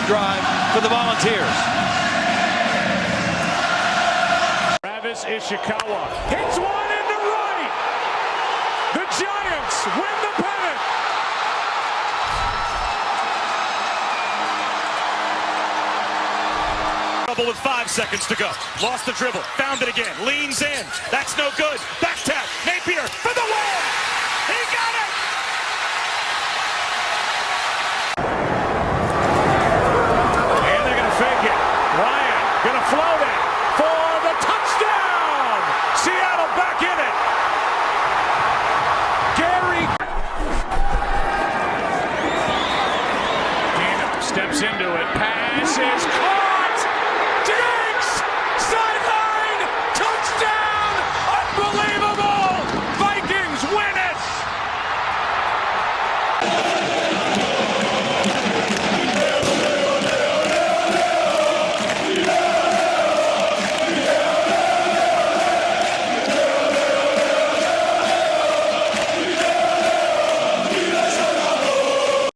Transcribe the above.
drive for the Volunteers. Travis Ishikawa hits one into right. The Giants win the pennant. Trouble with 5 seconds to go. Lost the dribble. Found it again. Leans in. That's no good. Back tap. Napier for the win. He got it. And they're going to fake it. Ryan going to float it for the touchdown. Seattle back in it. Gary Dino steps into it. Pass is caught.